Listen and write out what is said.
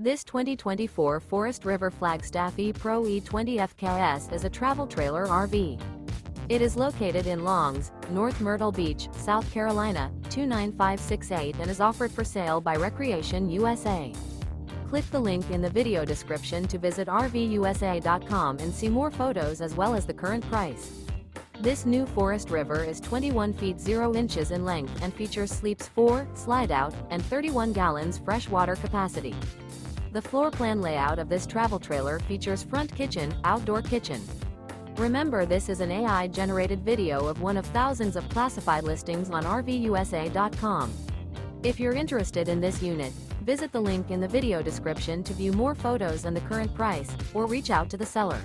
This 2024 Forest River Flagstaff E-Pro E20 FKS is a travel trailer RV. It is located in Longs, North Myrtle Beach, South Carolina, 29568 and is offered for sale by Recreation USA. Click the link in the video description to visit RVUSA.com and see more photos as well as the current price. This new Forest River is 21 feet 0 inches in length and features sleeps 4, Slideout, and 31 gallons fresh water capacity. The floor plan layout of this travel trailer features front kitchen, outdoor kitchen. Remember, this is an AI-generated video of one of thousands of classified listings on RVUSA.com. If you're interested in this unit, visit the link in the video description to view more photos and the current price, or reach out to the seller.